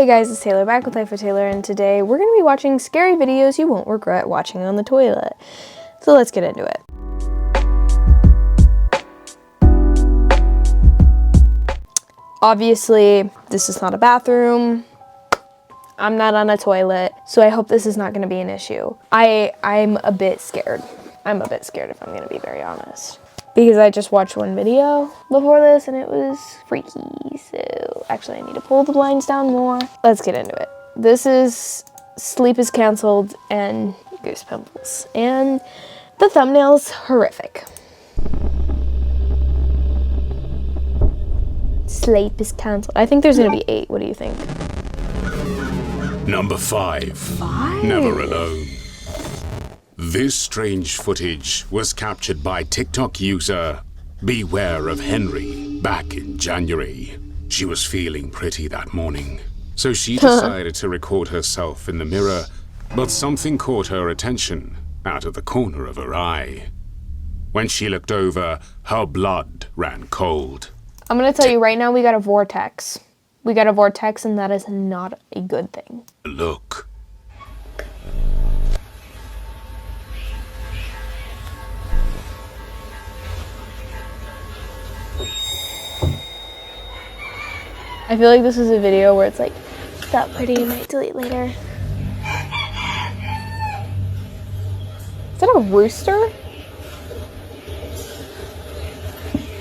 Hey guys, it's Taylor back with Life with Taylor, and today we're going to be watching scary videos you won't regret watching on the toilet. So let's get into it. Obviously, this is not a bathroom. I'm not on a toilet, so I hope this is not going to be an issue. I'm a bit scared. I'm a bit scared if I'm going to be very honest. Because I just watched one video before this and it was freaky. So actually I need to pull the blinds down more. Let's get into it. This is Sleep is Canceled and Goose Pimples. And the thumbnail's horrific. Sleep is Canceled. I think there's gonna be 8. What do you think? Number 5. Never Alone. This strange footage was captured by TikTok user Beware of Henry back in January. She was feeling pretty that morning, so she decided to record herself in the mirror, but something caught her attention out of the corner of her eye. When she looked over, her blood ran cold. I'm gonna tell you right now, we got a vortex. We got a vortex, and that is not a good thing. Look. I feel like this is a video where it's like, that pretty, you might delete later. Is that a rooster?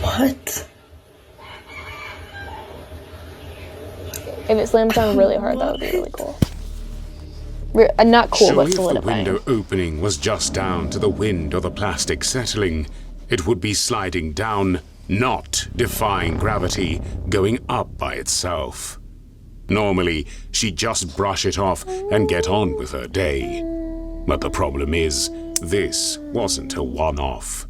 What? If it slams down really hard, that would be really cool. Not cool, but Surely if the solidifying. window opening was just down to the wind or the plastic settling, it would be sliding down, not defying gravity, going up by itself. Normally, she'd just brush it off and get on with her day. But the problem is, this wasn't a one-off.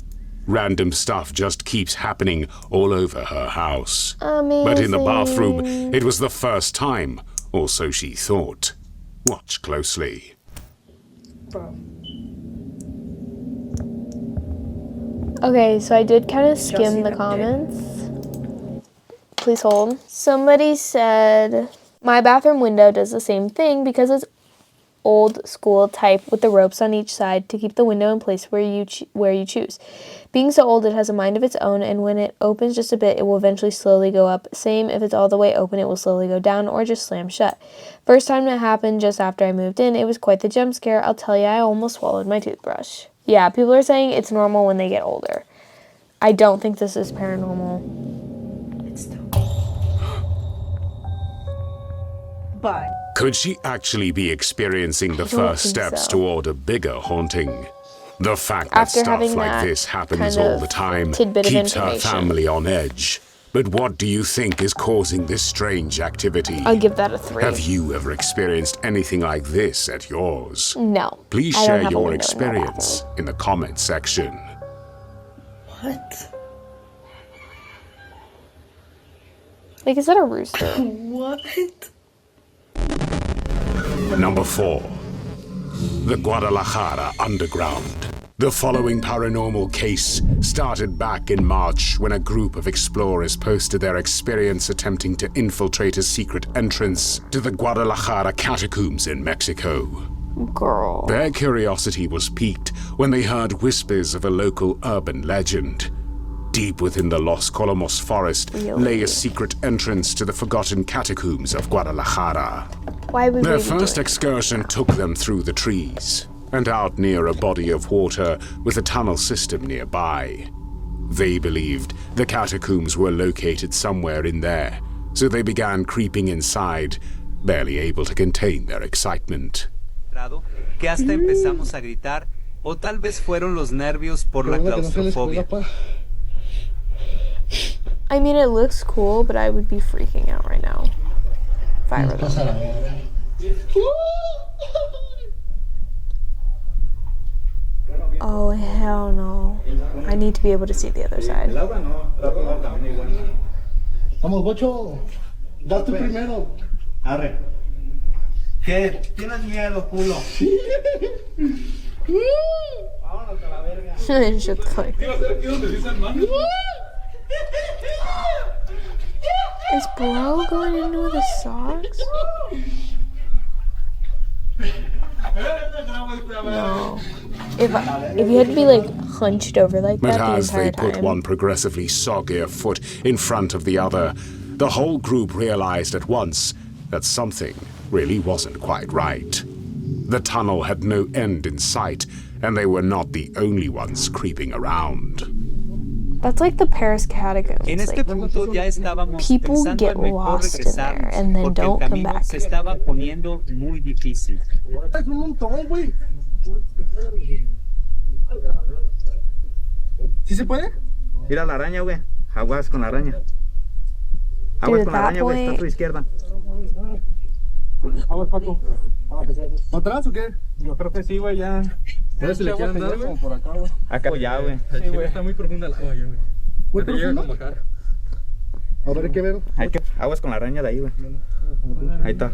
Random stuff just keeps happening all over her house. Amazing. But in the bathroom, it was the first time, or so she thought. Watch closely. Bro. Okay, so I did kind of skim the comments. Please hold. Somebody said, my bathroom window does the same thing because it's old school type with the ropes on each side to keep the window in place where you choose. Being so old, it has a mind of its own, and when it opens just a bit, it will eventually slowly go up. Same if it's all the way open, it will slowly go down or just slam shut. First time it happened just after I moved in, it was quite the jump scare. I'll tell you, I almost swallowed my toothbrush. Yeah, people are saying it's normal when they get older. I don't think this is paranormal. It's still. But. Could she actually be experiencing the first steps toward a bigger haunting? The fact that After stuff having like that this happens kind all of the time tidbit of keeps her information. family on edge. But what do you think is causing this strange activity? I'll give that a 3. Have you ever experienced anything like this at yours? No. Please I don't share have a your window in my experience bathroom. in the comment section. What? Like, is that a rooster? What? Number 4. The Guadalajara Underground. The following paranormal case started back in March when a group of explorers posted their experience attempting to infiltrate a secret entrance to the Guadalajara catacombs in Mexico. Girl. Their curiosity was piqued when they heard whispers of a local urban legend. Deep within the Los Colomos forest lay a secret entrance to the forgotten catacombs of Guadalajara. Why would Their we be first doing excursion took them through the trees and out near a body of water with a tunnel system nearby. They believed the catacombs were located somewhere in there, so they began creeping inside, barely able to contain their excitement. Que hasta empezamos a gritar, o tal vez fueron los nervios por la claustrofobia. I mean, it looks cool, but I would be freaking out right now if I were them. Oh, hell no. I need to be able to see the other side. Vamos, Bocho. Date primero. Arre. ¿Qué? ¿Tienes miedo, culo? Vámonos a la verga. Shut the fuck up. Is bro going into the socks? No. If you had to be like hunched over like But that the as they entire put time. one progressively soggier foot in front of the other, the whole group realized at once that something really wasn't quite right. The tunnel had no end in sight, and they were not the only ones creeping around. That's like the Paris catacombs. En este Like, punto ya estábamos people pensando get en mejor lost in there regresarnos and then porque el don't come camino back. se estaba poniendo muy difícil. Es un montón, güey. ¿Sí se puede? Mira la araña, güey. Aguas con la araña. Aguas Dude, con la that araña, güey. Está a tu boy- izquierda. A ver, Paco. ¿Para atrás o qué? Yo creo que sí, güey, ya. A ver si le quieren dar, güey. Por acá, güey. Acá ya, güey. Sí, güey, está muy profunda el agua, güey. ¿Muy Te llega profundo? a bajar. A ver, hay que ver. Aguas con la araña de ahí, güey. Ahí está.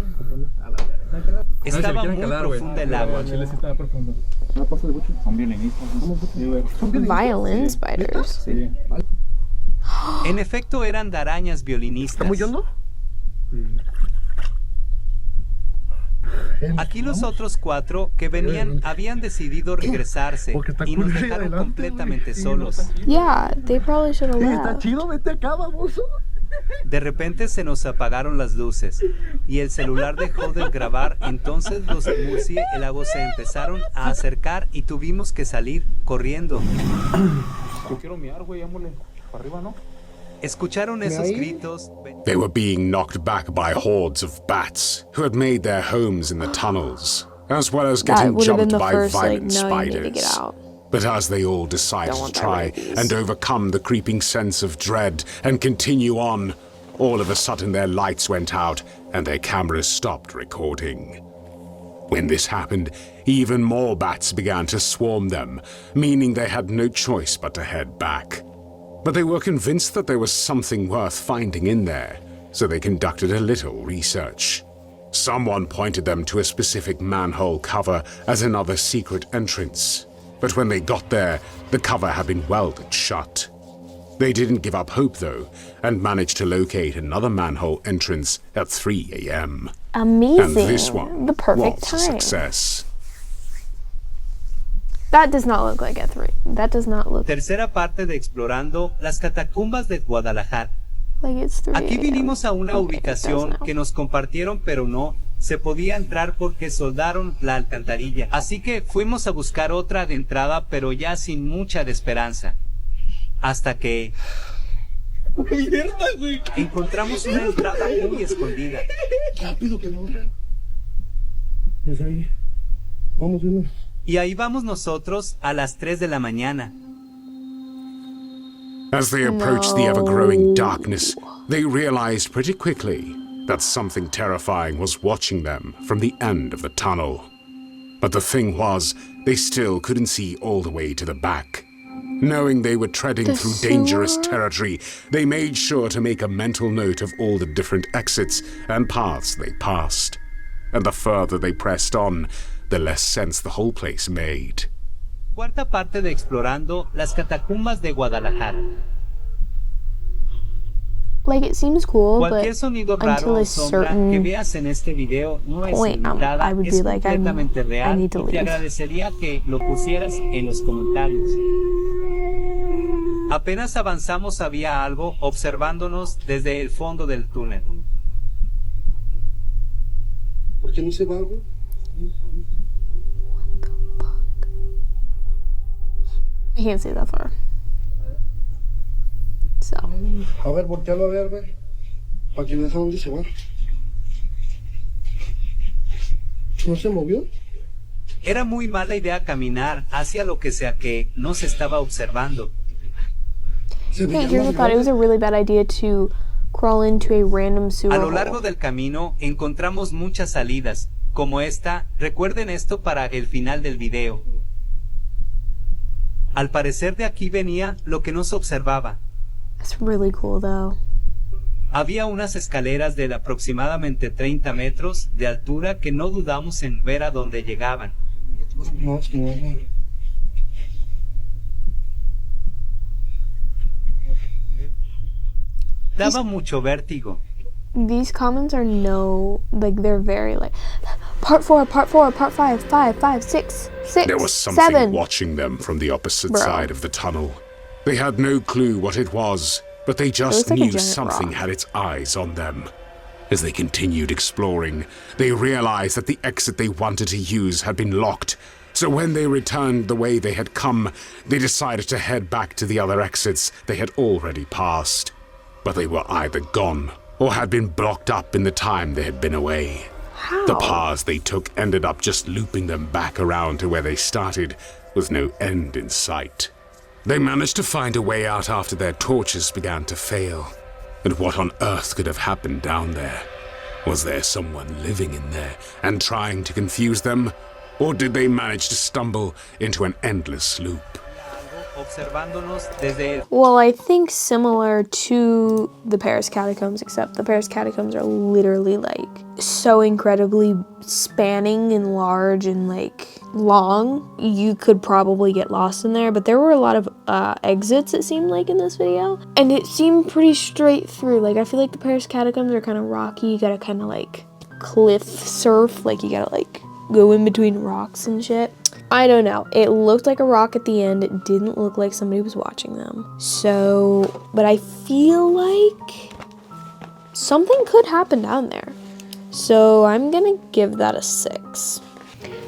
Estaba quieren muy calar, güey. profunda el agua. Chile sí estaba profundo. Ah, pasa de mucho. Son violinistas. Sí, güey. Violin spiders. Sí. En efecto, eran de arañas violinistas. ¿Está muy hondo? Aquí los otros 4 que venían habían decidido regresarse Porque está y nos cool ahí dejaron adelante, completamente güey. Sí, solos. Yeah, they probably should have Sí, está left. chido, vete acá, vamos. De repente se nos apagaron las luces y el celular dejó de grabar, entonces los murciélagos se empezaron a acercar y tuvimos que salir corriendo. Yo quiero miar, güey, ámole. Para arriba, ¿no? ¿Escucharon esos gritos? They were being knocked back by hordes of bats who had made their homes in the tunnels, as well as That getting would have been jumped the by first, like, violent no, you need to get spiders. out. But as they all decided Don't to want that try rabies. and overcome the creeping sense of dread and continue on, all of a sudden their lights went out and their cameras stopped recording. When this happened, even more bats began to swarm them, meaning they had no choice but to head back. But they were convinced that there was something worth finding in there, so they conducted a little research. Someone pointed them to a specific manhole cover as another secret entrance. But when they got there, the cover had been welded shut. They didn't give up hope, though, and managed to locate another manhole entrance at 3 a.m. Amazing. And this one The perfect was a time. success. That does not look like a 3. That does not look Tercera parte de explorando las catacumbas de Guadalajara. like it's 3. Aquí vinimos a una Okay, it does ubicación now. que nos compartieron, pero no se podía entrar porque soldaron la alcantarilla. Así que fuimos a buscar otra de entrada, pero ya sin mucha de esperanza. Hasta que encontramos una entrada muy escondida. Rápido que no vean. Es ahí. Vamos, viendo. Y ahí vamos nosotros a las 3 de la mañana. As they approached the ever-growing No. darkness, they realized pretty quickly that something terrifying was watching them from the end of the tunnel. But the thing was, they still couldn't see all the way to the back. Knowing they were treading The through dangerous sewer? territory, they made sure to make a mental note of all the different exits and paths they passed. And the further they pressed on, the less sense the whole place made. Cuarta parte de explorando las catacumbas de Guadalajara. Like, it seems cool, Cualquier but sonido raro until o a sombra que certain veas en este video no es point, inventada, I would es be like, completamente I real need to y te leave. agradecería que lo pusieras en los comentarios. Apenas avanzamos había algo observándonos desde el fondo del túnel. ¿Por qué no se va, güey? I can't see that far. So, A ver, voltealo a ver, güey. Para que veas a dónde se va. ¿No se movió? Era muy mala idea caminar hacia lo que sea que nos estaba observando. Se hey, veía here's más a thought. It was a really bad idea to crawl into a random sewer A lo largo hole. del camino encontramos muchas salidas, como esta. Recuerden esto para el final del video. Al parecer de aquí venía lo que nos observaba. That's really cool, though. Había unas escaleras de aproximadamente 30 metros de altura que no dudamos en ver a dónde llegaban. No, es como... Daba mucho vértigo. These comments are they're very like, part 4, part 4, part 5, 5, 5, 6, 6, There was something 7. watching them from the opposite Bro. side of the tunnel. They had no clue what it was, but they just looks like a knew giant something rock. had its eyes on them. As they continued exploring, they realized that the exit they wanted to use had been locked. So when they returned the way they had come, they decided to head back to the other exits they had already passed. But they were either gone or had been blocked up in the time they had been away. How? The paths they took ended up just looping them back around to where they started, with no end in sight. They managed to find a way out after their torches began to fail. And what on earth could have happened down there? Was there someone living in there and trying to confuse them? Or did they manage to stumble into an endless loop? Observándonos desde el... Well, I think similar to the Paris catacombs, except the Paris catacombs are literally like so incredibly spanning and large and like long. You could probably get lost in there, but there were a lot of exits, it seemed like, in this video. And it seemed pretty straight through. Like, I feel like the Paris catacombs are kind of rocky. You gotta kind of like cliff surf. Like, you gotta like go in between rocks and shit. I don't know. It looked like a rock at the end. It didn't look like somebody was watching them. So, but I feel like something could happen down there. So I'm gonna give that a 6.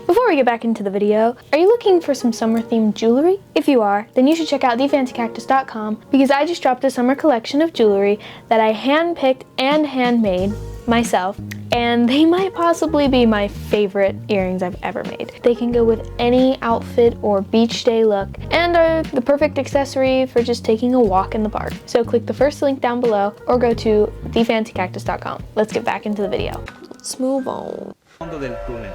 Before we get back into the video, are you looking for some summer themed jewelry? If you are, then you should check out thefancycactus.com because I just dropped a summer collection of jewelry that I handpicked and handmade myself, and they might possibly be my favorite earrings I've ever made. They can go with any outfit or beach day look and are the perfect accessory for just taking a walk in the park. So click the first link down below or go to thefancycactus.com. Let's get back into the video. Let's move on. fondo del túnel.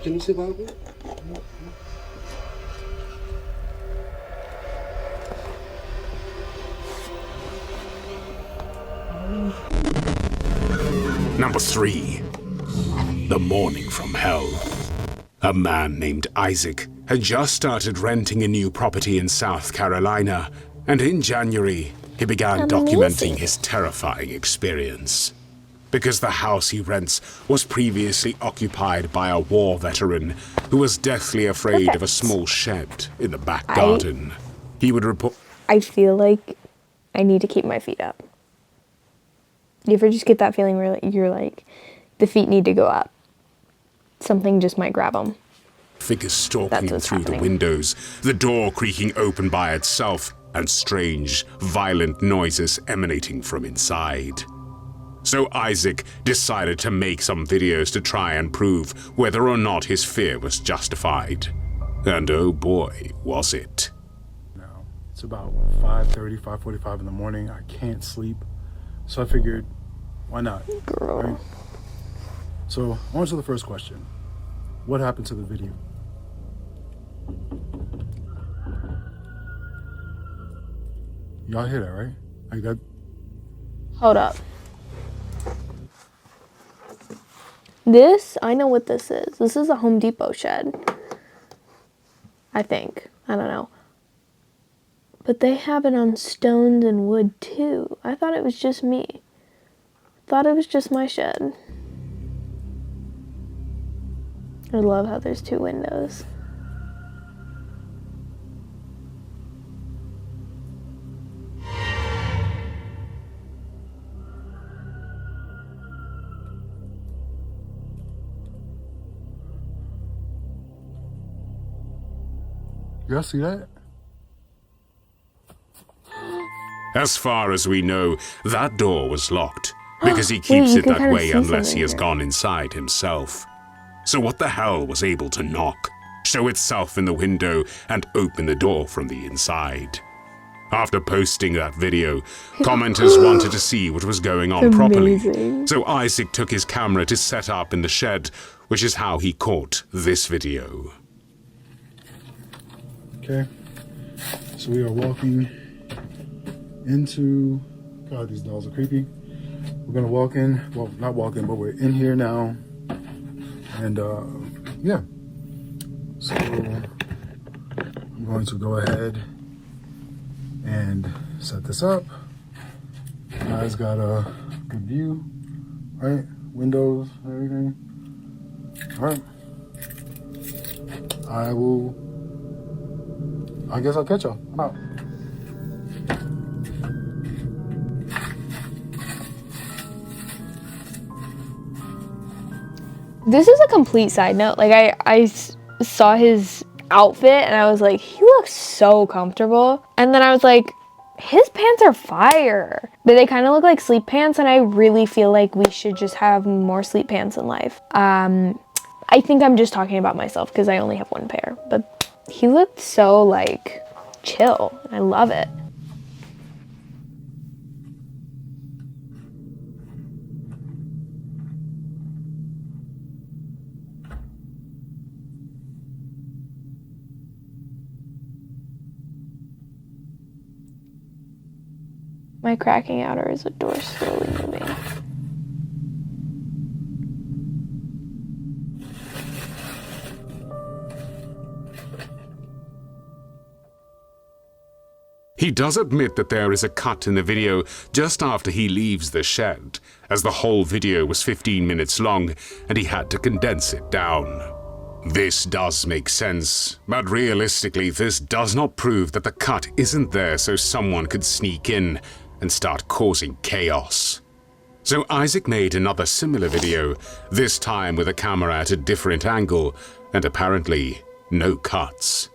Can you see Bible? Number 3. The Morning from Hell. A man named Isaac had just started renting a new property in South Carolina, and in January, he began documenting his terrifying experience. Because the house he rents was previously occupied by a war veteran who was deathly afraid of a small shed in the back garden. He would report... I feel like I need to keep my feet up. You ever just get that feeling where you're like, the feet need to go up? Something just might grab them. Figures stalking through the windows, the door creaking open by itself, and strange, violent noises emanating from inside. So Isaac decided to make some videos to try and prove whether or not his fear was justified. And oh boy, was it. Now, it's about 5:30, 5:45 in the morning. I can't sleep. So I figured, why not? Girl. Right? So, on to the first question. What happened to the video? Y'all hear that, right? Like that. Hold up. This, I know what this is. This is a Home Depot shed. I think. I don't know. But they have it on stones and wood too. I thought it was just me. Thought it was just my shed. I love how there's 2 windows. Y'all see that? As far as we know, that door was locked, because he keeps it that way unless he has gone inside himself. So what the hell was able to knock, show itself in the window, and open the door from the inside? After posting that video, commenters wanted to see what was going on properly. So Isaac took his camera to set up in the shed, which is how he caught this video. Okay. So we are walking into... God, these dolls are creepy. We're gonna walk in. Well, not walk in, but we're in here now. And, yeah. So, I'm going to go ahead and set this up. guys got a good view, right? Windows, everything. All right. I guess I'll catch y'all. I'm out. This is a complete side note. Like, I saw his outfit and I was like, he looks so comfortable. And then I was like, his pants are fire. But they kind of look like sleep pants, and I really feel like we should just have more sleep pants in life. I think I'm just talking about myself because I only have one pair. But he looked so, like, chill. I love it. My cracking outer is a door slowly moving. He does admit that there is a cut in the video just after he leaves the shed, as the whole video was 15 minutes long and he had to condense it down. This does make sense, but realistically this does not prove that the cut isn't there so someone could sneak in and start causing chaos. So Isaac made another similar video, this time with a camera at a different angle, and apparently no cuts.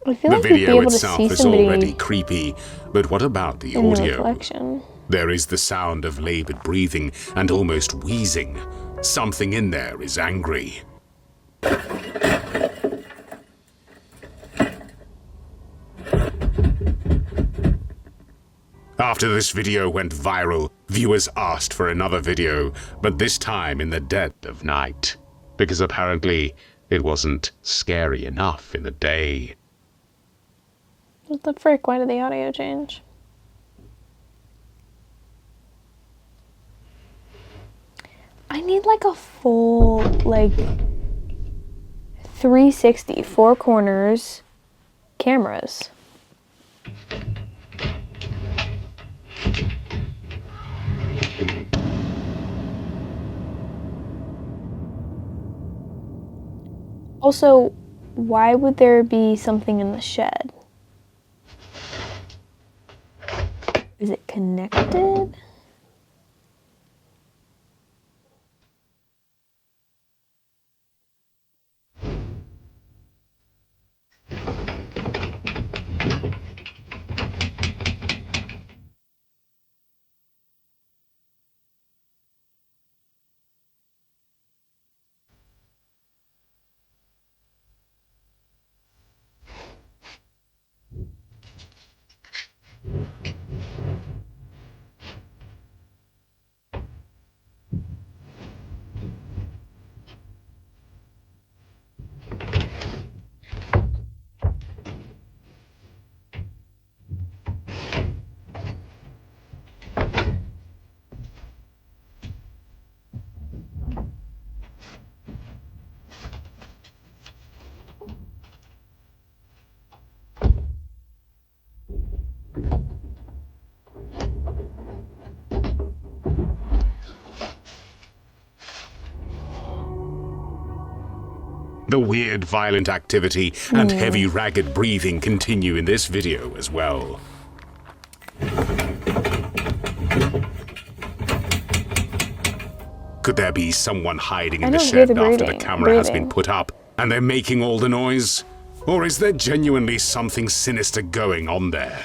I feel The like you'd be video able to itself see is somebody already creepy, but what about the in the audio? reflection. There is the sound of labored breathing and almost wheezing. Something in there is angry. After this video went viral, viewers asked for another video, but this time in the dead of night. Because apparently it wasn't scary enough in the day. What the frick? Why did the audio change? I need like a full, like, 360, four corners cameras. Also, why would there be something in the shed? Is it connected? The weird violent activity and heavy ragged breathing continue in this video as well. Could there be someone hiding in the shed after the camera has been put up and they're making all the noise? Or is there genuinely something sinister going on there?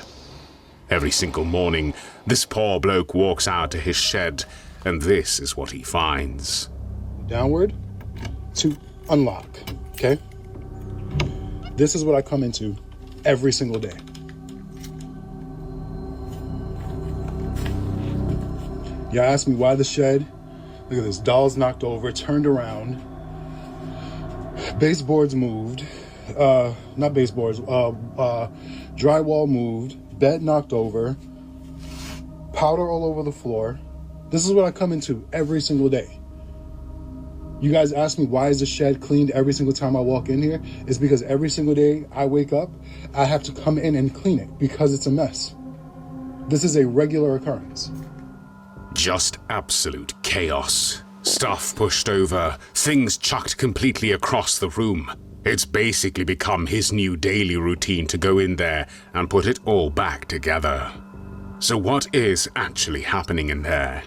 Every single morning, this poor bloke walks out to his shed, and this is what he finds. Downward to unlock, okay? This is what I come into every single day. Y'all ask me why the shed. Look at this, dolls knocked over, turned around. Baseboards moved. Not baseboards, drywall moved. Bed knocked over. Powder all over the floor. This is what I come into every single day. You guys ask me why is the shed cleaned every single time I walk in here? It's because every single day I wake up, I have to come in and clean it because it's a mess. This is a regular occurrence. Just absolute chaos. Stuff pushed over, things chucked completely across the room. It's basically become his new daily routine to go in there and put it all back together. So what is actually happening in there?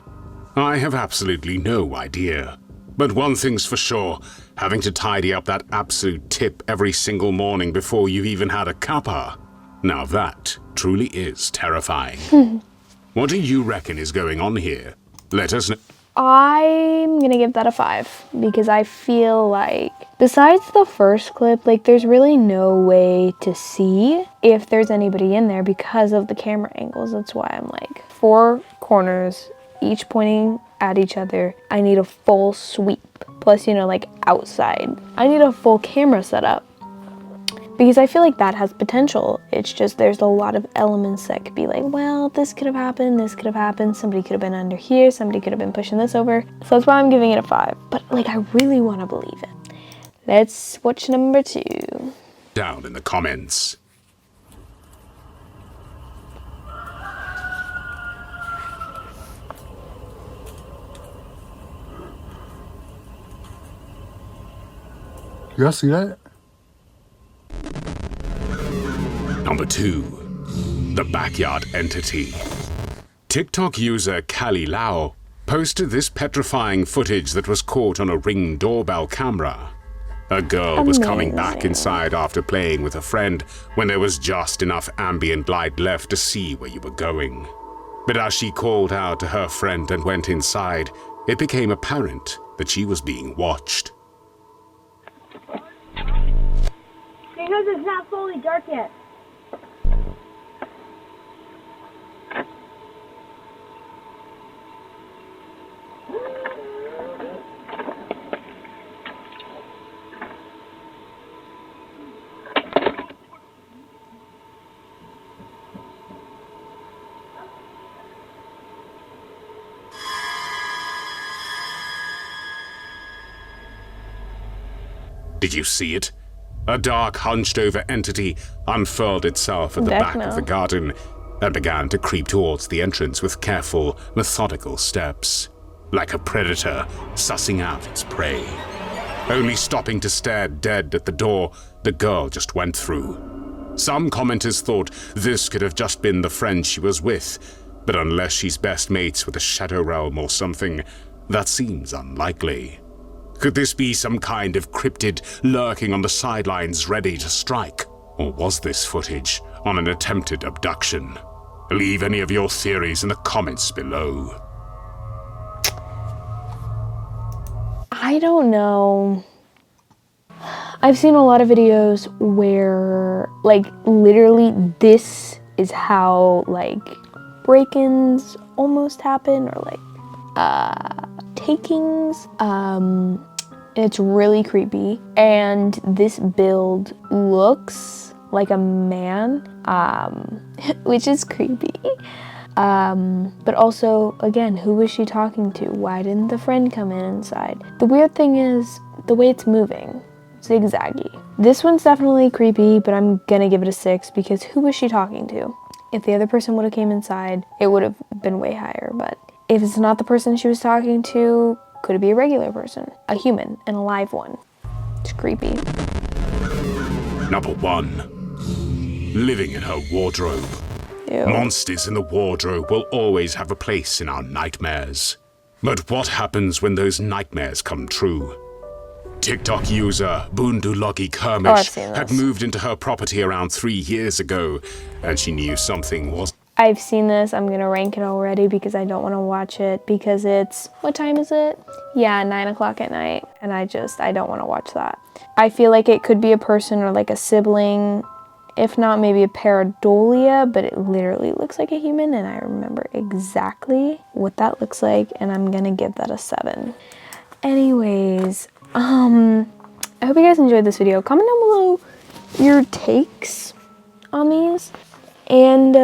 I have absolutely no idea. But one thing's for sure, having to tidy up that absolute tip every single morning before you've even had a cuppa. Now that truly is terrifying. What do you reckon is going on here? Let us know. I'm gonna give that a 5 because I feel like besides the first clip, like there's really no way to see if there's anybody in there because of the camera angles. That's why I'm like 4 corners, each pointing at each other. I need a full sweep. Plus, you know, like outside. I need a full camera setup because I feel like that has potential. It's just there's a lot of elements that could be like, well, this could have happened, somebody could have been under here, somebody could have been pushing this over. So that's why I'm giving it a 5. But like I really want to believe it. Let's watch number 2. Down in the comments. Y'all see that? Number 2. The Backyard Entity. TikTok user Kali Lau posted this petrifying footage that was caught on a Ring doorbell camera. A girl was coming back inside after playing with a friend when there was just enough ambient light left to see where you were going. But as she called out to her friend and went inside, it became apparent that she was being watched. Because it's not fully dark yet. Did you see it? A dark, hunched-over entity unfurled itself at the back of the garden and began to creep towards the entrance with careful, methodical steps, like a predator sussing out its prey. Only stopping to stare dead at the door the girl just went through. Some commenters thought this could have just been the friend she was with, but unless she's best mates with a shadow realm or something, that seems unlikely. Could this be some kind of cryptid lurking on the sidelines ready to strike? Or was this footage on an attempted abduction? Leave any of your theories in the comments below. I don't know. I've seen a lot of videos where, like, literally this is how, like, break-ins almost happen, or, like, takings. It's really creepy. And this build looks like a man, which is creepy. But also, again, who was she talking to? Why didn't the friend come inside? The weird thing is the way it's moving, zigzaggy. This one's definitely creepy, but I'm gonna give it a 6 because who was she talking to? If the other person would have came inside, it would have been way higher. But if it's not the person she was talking to, could it be a regular person? A human, an alive one. It's creepy. Number 1. Living in her wardrobe. Ew. Monsters in the wardrobe will always have a place in our nightmares. But what happens when those nightmares come true? TikTok user Bundulogi Kermish had moved into her property around 3 years ago, and she knew something was... I've seen this. I'm gonna rank it already because I don't want to watch it because it's, what time is it? Yeah, 9 o'clock at night, and I don't want to watch that. I feel like it could be a person or like a sibling, if not maybe a pareidolia, but it literally looks like a human, and I remember exactly what that looks like, and I'm gonna give that a 7. Anyways, I hope you guys enjoyed this video. Comment down below your takes on these. And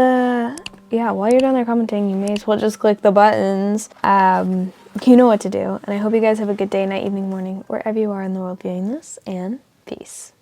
yeah, while you're down there commenting, you may as well just click the buttons. You know what to do. And I hope you guys have a good day, night, evening, morning, wherever you are in the world viewing this. And peace.